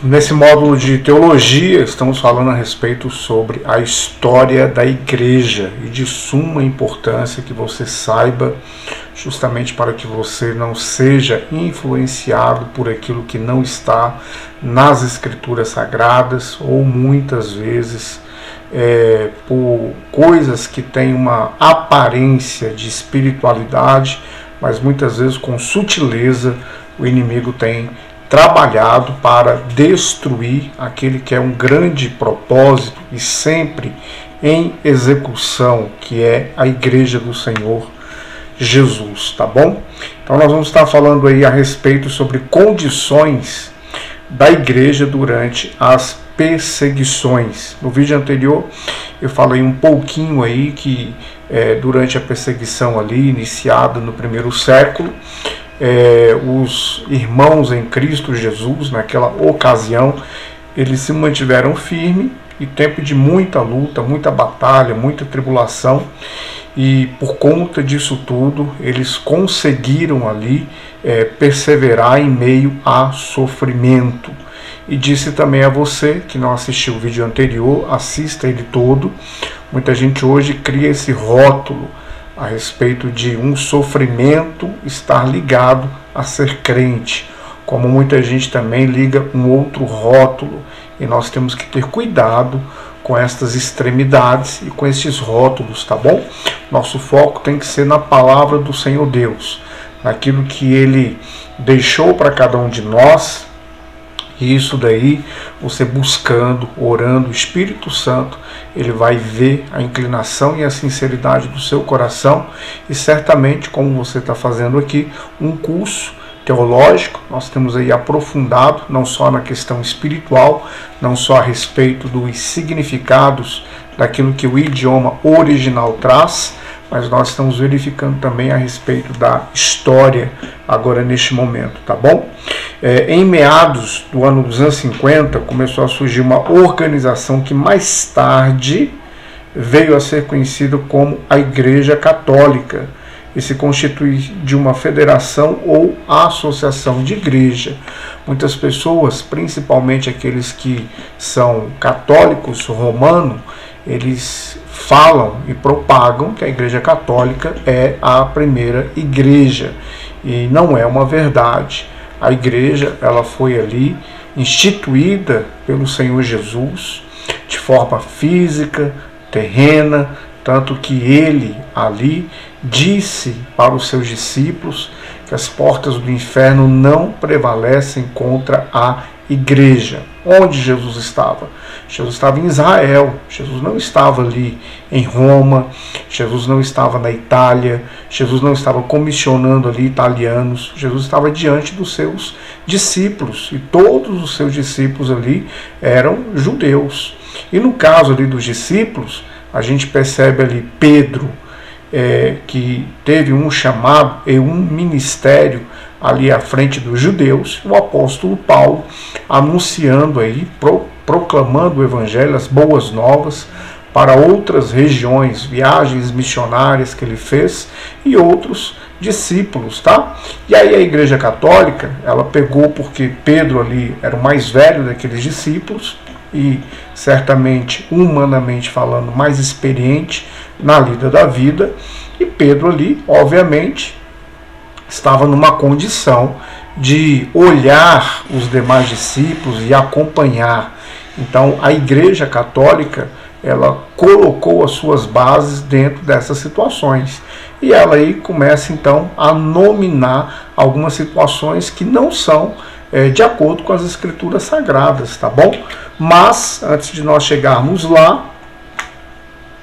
Nesse módulo de teologia, estamos falando a respeito sobre a história da igreja e de suma importância que você saiba, justamente para que você não seja influenciado por aquilo que não está nas escrituras sagradas ou muitas vezes por coisas que têm uma aparência de espiritualidade, mas muitas vezes com sutileza o inimigo tem trabalhado para destruir aquele que é um grande propósito e sempre em execução, que é a igreja do Senhor Jesus, tá bom? Então nós vamos estar falando aí a respeito sobre condições da igreja durante as perseguições. No vídeo anterior eu falei um pouquinho aí que durante a perseguição ali, iniciada no primeiro século, os irmãos em Cristo Jesus, naquela ocasião, eles se mantiveram firmes em tempo de muita luta, muita batalha, muita tribulação, e por conta disso tudo, eles conseguiram ali perseverar em meio a sofrimento. E disse também a você, que não assistiu o vídeo anterior, assista ele todo. Muita gente hoje cria esse rótulo a respeito de um sofrimento estar ligado a ser crente, como muita gente também liga um outro rótulo, e nós temos que ter cuidado com estas extremidades e com estes rótulos, tá bom? Nosso foco tem que ser na palavra do Senhor Deus, naquilo que Ele deixou para cada um de nós. E isso daí, você buscando, orando, o Espírito Santo, ele vai ver a inclinação e a sinceridade do seu coração, e certamente, como você está fazendo aqui, um curso teológico, nós temos aí aprofundado, não só na questão espiritual, não só a respeito dos significados daquilo que o idioma original traz, mas nós estamos verificando também a respeito da história agora neste momento, tá bom? Em meados do ano dos anos 50, começou a surgir uma organização que mais tarde veio a ser conhecida como a Igreja Católica, e se constitui de uma federação ou associação de igreja. Muitas pessoas, principalmente aqueles que são católicos romanos, eles falam e propagam que a Igreja Católica é a primeira igreja, e não é uma verdade. A igreja, ela foi ali instituída pelo Senhor Jesus de forma física, terrena, tanto que ele ali disse para os seus discípulos que as portas do inferno não prevalecem contra a igreja. Onde Jesus estava? Jesus estava em Israel, Jesus não estava ali em Roma, Jesus não estava na Itália, Jesus não estava comissionando ali italianos, Jesus estava diante dos seus discípulos, e todos os seus discípulos ali eram judeus. E no caso ali dos discípulos, a gente percebe ali Pedro, que teve um chamado e um ministério ali à frente dos judeus, o apóstolo Paulo anunciando aí, proclamando o evangelho, as boas novas para outras regiões, viagens missionárias que ele fez, e outros discípulos, tá? E aí a Igreja Católica, ela pegou, porque Pedro ali era o mais velho daqueles discípulos, e certamente, humanamente falando, mais experiente na lida da vida, e Pedro ali, obviamente, estava numa condição de olhar os demais discípulos e acompanhar. Então a Igreja Católica, ela colocou as suas bases dentro dessas situações, e ela aí começa então a nominar algumas situações que não são de acordo com as escrituras sagradas, tá bom? Mas antes de nós chegarmos lá,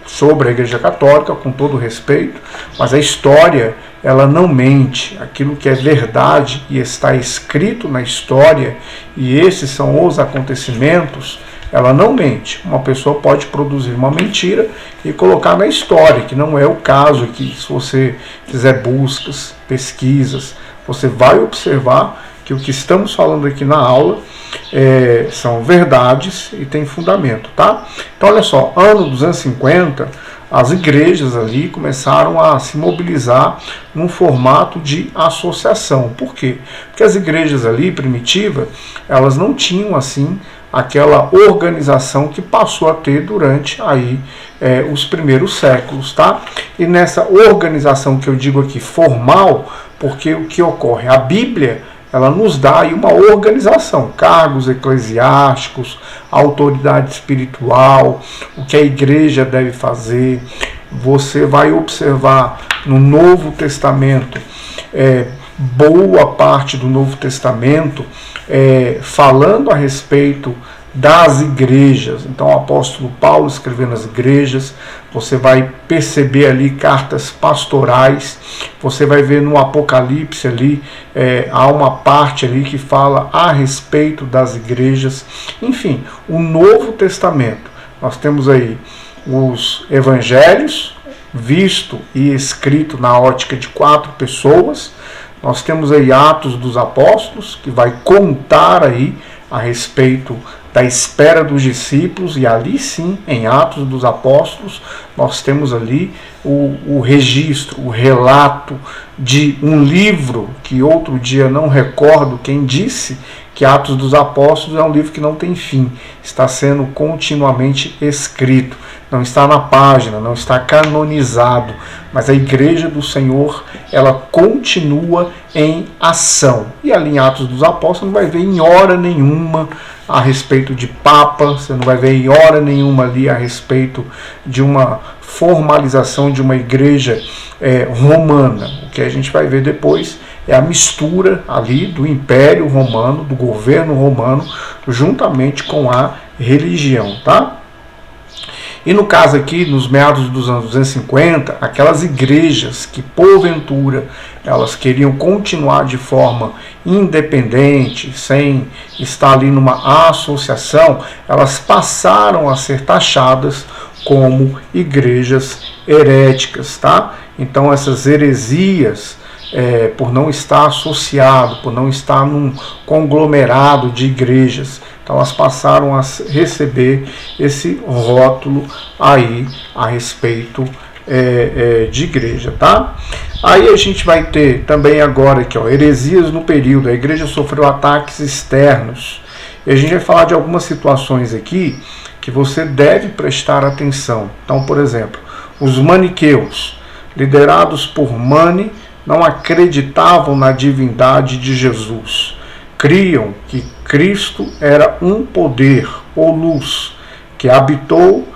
sobre a Igreja Católica, com todo respeito, mas a história, ela não mente. Aquilo que é verdade e está escrito na história, e esses são os acontecimentos, ela não mente. Uma pessoa pode produzir uma mentira e colocar na história, que não é o caso aqui. Se você fizer buscas, pesquisas, você vai observar que o que estamos falando aqui na aula são verdades e tem fundamento, tá? Então olha só, ano dos anos 50, as igrejas ali começaram a se mobilizar num formato de associação. Por quê? Porque as igrejas ali primitivas, elas não tinham assim aquela organização que passou a ter durante aí os primeiros séculos, tá? E nessa organização que eu digo aqui formal, porque o que ocorre? A Bíblia, ela nos dá aí uma organização, cargos eclesiásticos, autoridade espiritual, o que a igreja deve fazer. Você vai observar no Novo Testamento, boa parte do Novo Testamento, falando a respeito das igrejas. Então o apóstolo Paulo escrevendo as igrejas, você vai perceber ali cartas pastorais, você vai ver no Apocalipse ali, há uma parte ali que fala a respeito das igrejas. Enfim, o Novo Testamento, nós temos aí os evangelhos, visto e escrito na ótica de 4 pessoas. Nós temos aí Atos dos Apóstolos, que vai contar aí a respeito da espera dos discípulos, e ali sim, em Atos dos Apóstolos, nós temos ali o registro, o relato de um livro que outro dia não recordo quem disse que Atos dos Apóstolos é um livro que não tem fim, está sendo continuamente escrito, não está na página, não está canonizado, mas a igreja do Senhor, ela continua em ação. E ali em Atos dos Apóstolos não vai ver em hora nenhuma a respeito de Papa, você não vai ver em hora nenhuma ali a respeito de uma formalização de uma igreja romana. O que a gente vai ver depois é a mistura ali do Império Romano, do governo romano, juntamente com a religião, tá? E no caso aqui, nos meados dos anos 250, aquelas igrejas que porventura elas queriam continuar de forma independente, sem estar ali numa associação, elas passaram a ser taxadas como igrejas heréticas, tá? Então essas heresias, por não estar associado, por não estar num conglomerado de igrejas, então elas passaram a receber esse rótulo aí a respeito de igreja, tá? Aí a gente vai ter também agora aqui, ó, heresias no período, a igreja sofreu ataques externos, e a gente vai falar de algumas situações aqui que você deve prestar atenção. Então, por exemplo, os maniqueus, liderados por Mani, não acreditavam na divindade de Jesus. Criam que Cristo era um poder ou luz que habitou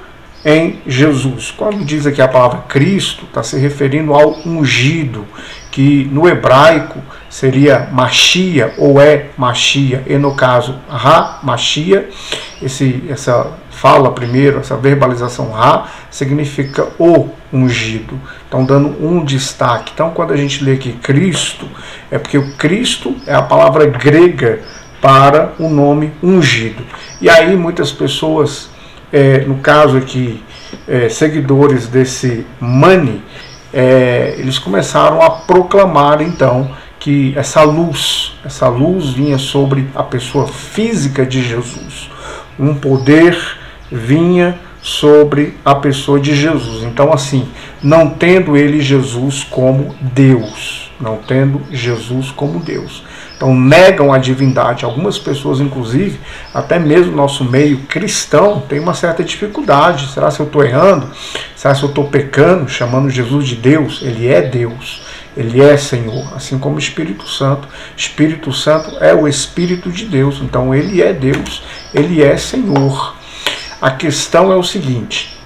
em Jesus. Quando diz aqui a palavra Cristo, está se referindo ao ungido, que no hebraico seria Machia ou Machia, e no caso Machia, essa fala primeiro, essa verbalização significa o ungido. Então dando um destaque. Então quando a gente lê aqui Cristo, é porque o Cristo é a palavra grega para o nome ungido. E aí muitas pessoas, no caso aqui, seguidores desse Mani, eles começaram a proclamar então que essa luz vinha sobre a pessoa física de Jesus. Um poder vinha sobre a pessoa de Jesus. Então assim, não tendo ele Jesus como Deus, não tendo Jesus como Deus. Então negam a divindade. Algumas pessoas, inclusive, até mesmo no nosso meio cristão, tem uma certa dificuldade. Será se eu estou errando? Será se eu estou pecando, chamando Jesus de Deus? Ele é Deus, ele é Senhor, assim como o Espírito Santo. Espírito Santo é o Espírito de Deus, então ele é Deus, ele é Senhor. A questão é o seguinte: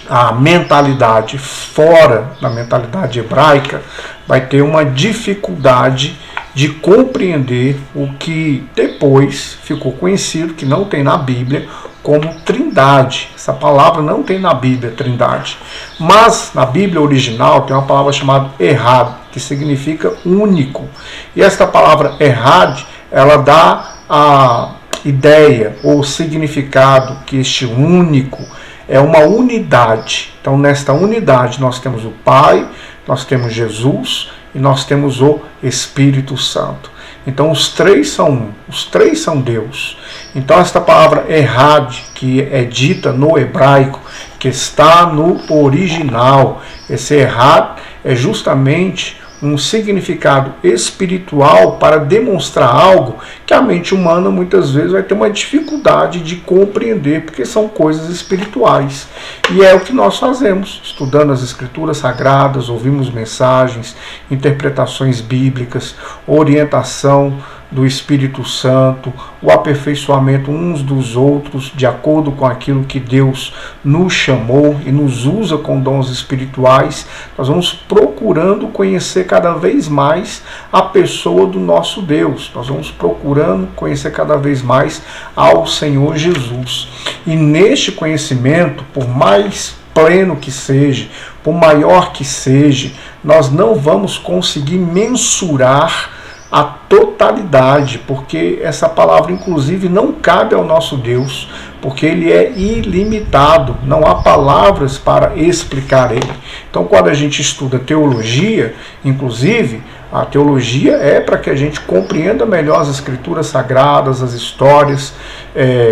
a mentalidade fora da mentalidade hebraica vai ter uma dificuldade de compreender o que depois ficou conhecido, que não tem na Bíblia, como trindade. Essa palavra não tem na Bíblia, trindade. Mas na Bíblia original tem uma palavra chamada errad, que significa único. E esta palavra errad, ela dá a ideia ou significado que este único é uma unidade. Então nesta unidade nós temos o Pai, nós temos Jesus e nós temos o Espírito Santo. Então os três são Deus. Então esta palavra errad, que é dita no hebraico, que está no original. Esse errar é justamente um significado espiritual para demonstrar algo que a mente humana muitas vezes vai ter uma dificuldade de compreender, porque são coisas espirituais. E é o que nós fazemos, estudando as Escrituras Sagradas, ouvimos mensagens, interpretações bíblicas, orientação do Espírito Santo, o aperfeiçoamento uns dos outros, de acordo com aquilo que Deus nos chamou e nos usa com dons espirituais. Nós vamos procurando conhecer cada vez mais a pessoa do nosso Deus. Nós vamos procurando conhecer cada vez mais ao Senhor Jesus. E neste conhecimento, por mais pleno que seja, por maior que seja, nós não vamos conseguir mensurar a totalidade, porque essa palavra inclusive não cabe ao nosso Deus, porque ele é ilimitado, não há palavras para explicar ele. Então, quando a gente estuda teologia, inclusive, a teologia é para que a gente compreenda melhor as Escrituras Sagradas, as histórias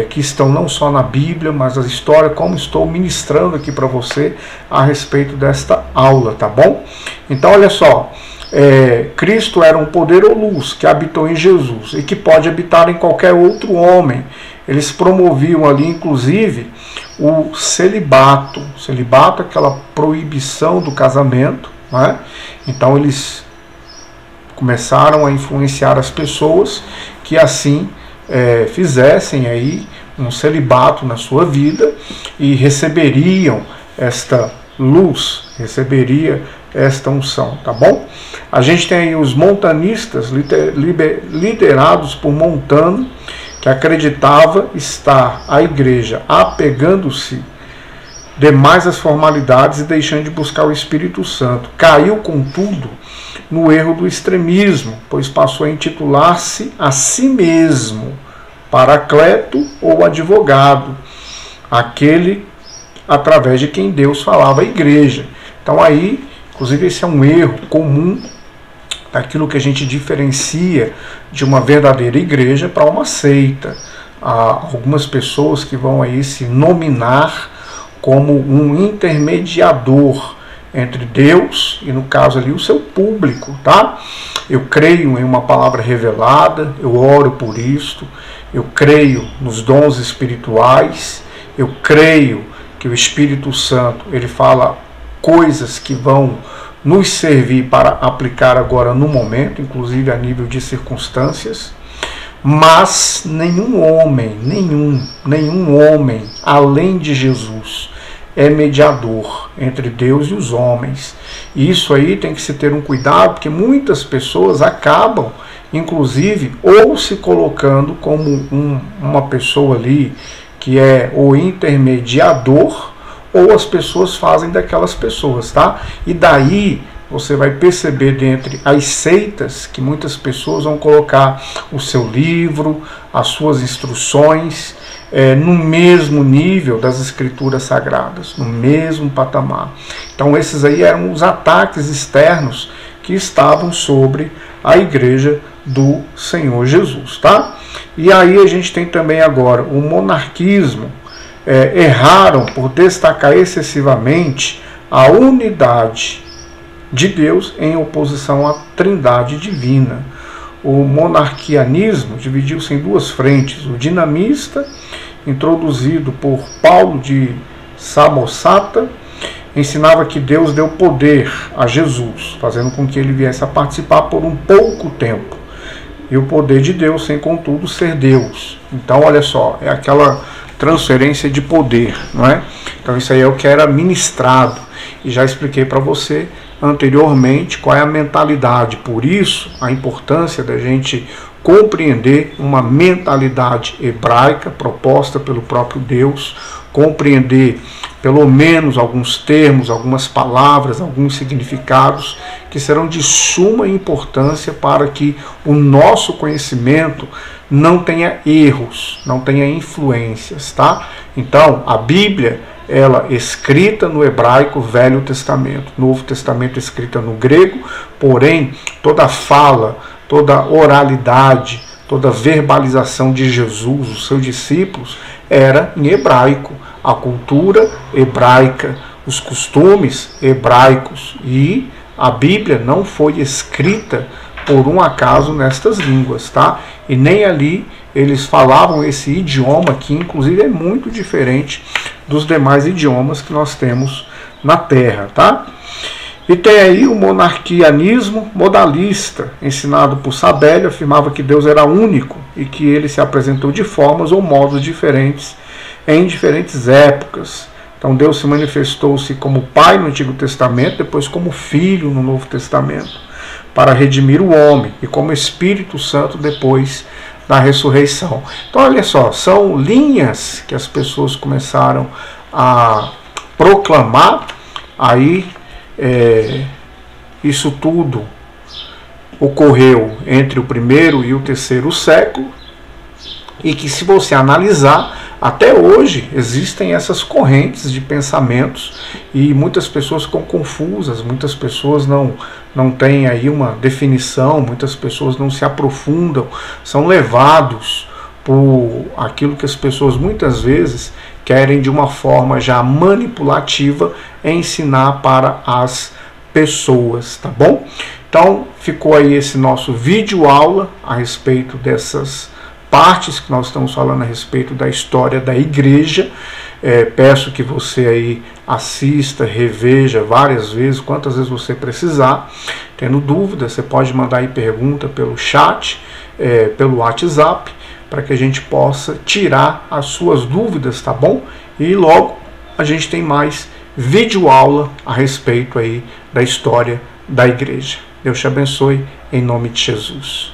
que estão não só na Bíblia, mas as histórias como estou ministrando aqui para você a respeito desta aula, tá bom? Então, olha só, Cristo era um poder ou luz que habitou em Jesus e que pode habitar em qualquer outro homem. Eles promoviam ali, inclusive, o celibato. O celibato é aquela proibição do casamento, né? Então eles começaram a influenciar as pessoas que assim fizessem aí um celibato na sua vida e receberiam esta luz, receberia esta unção, tá bom? A gente tem aí os montanistas, liderados por Montano, que acreditava estar a igreja apegando-se demais às formalidades e deixando de buscar o Espírito Santo. Caiu, contudo, no erro do extremismo, pois passou a intitular-se a si mesmo Paracleto ou advogado, aquele através de quem Deus falava à igreja. Então aí, inclusive, esse é um erro comum daquilo que a gente diferencia de uma verdadeira igreja para uma seita. Há algumas pessoas que vão aí se nominar como um intermediador entre Deus e, no caso ali, o seu público, tá? Eu creio em uma palavra revelada, eu oro por isto, eu creio nos dons espirituais, eu creio que o Espírito Santo, ele fala coisas que vão nos servir para aplicar agora no momento, inclusive a nível de circunstâncias, mas nenhum homem, além de Jesus, é mediador entre Deus e os homens. E isso aí tem que se ter um cuidado, porque muitas pessoas acabam, inclusive, ou se colocando como uma pessoa ali que é o intermediador, ou as pessoas fazem daquelas pessoas, tá? E daí você vai perceber dentre as seitas que muitas pessoas vão colocar o seu livro, as suas instruções, no mesmo nível das Escrituras Sagradas, no mesmo patamar. Então esses aí eram os ataques externos que estavam sobre a igreja do Senhor Jesus, tá? E aí a gente tem também agora o monarquismo. Erraram por destacar excessivamente a unidade de Deus em oposição à trindade divina. O monarquianismo dividiu-se em duas frentes. O dinamista, introduzido por Paulo de Samosata, ensinava que Deus deu poder a Jesus, fazendo com que ele viesse a participar por um pouco tempo. E o poder de Deus sem, contudo, ser Deus. Então, olha só, é aquela transferência de poder, não é? Então isso aí é o que era ministrado, e já expliquei para você anteriormente qual é a mentalidade. Por isso a importância da gente compreender uma mentalidade hebraica proposta pelo próprio Deus, compreender pelo menos alguns termos, algumas palavras, alguns significados que serão de suma importância para que o nosso conhecimento não tenha erros, não tenha influências, tá? Então, a Bíblia, ela escrita no hebraico, Velho Testamento, Novo Testamento escrita no grego, porém, toda fala, toda oralidade, toda verbalização de Jesus, os seus discípulos, era em hebraico. a cultura hebraica, os costumes hebraicos, e a Bíblia não foi escrita por um acaso nestas línguas, tá? E nem ali eles falavam esse idioma que inclusive é muito diferente dos demais idiomas que nós temos na Terra, tá? E tem aí o monarquianismo modalista, ensinado por Sabélio, afirmava que Deus era único e que ele se apresentou de formas ou modos diferentes em diferentes épocas. Então Deus se manifestou-se como Pai no Antigo Testamento, depois como Filho no Novo Testamento, para redimir o homem, e como Espírito Santo depois da ressurreição. Então olha só, são linhas que as pessoas começaram a proclamar. Aí isso tudo ocorreu entre o primeiro e o terceiro século, e que, se você analisar, até hoje existem essas correntes de pensamentos e muitas pessoas ficam confusas, muitas pessoas não têm aí uma definição, muitas pessoas não se aprofundam, são levados por aquilo que as pessoas muitas vezes querem de uma forma já manipulativa ensinar para as pessoas, tá bom? Então ficou aí esse nosso vídeo aula a respeito dessas partes que nós estamos falando a respeito da história da igreja. Peço que você aí assista, reveja várias vezes, quantas vezes você precisar. Tendo dúvida, você pode mandar aí pergunta pelo chat, pelo WhatsApp, para que a gente possa tirar as suas dúvidas, tá bom? E logo a gente tem mais vídeo aula a respeito aí da história da igreja. Deus te abençoe, em nome de Jesus.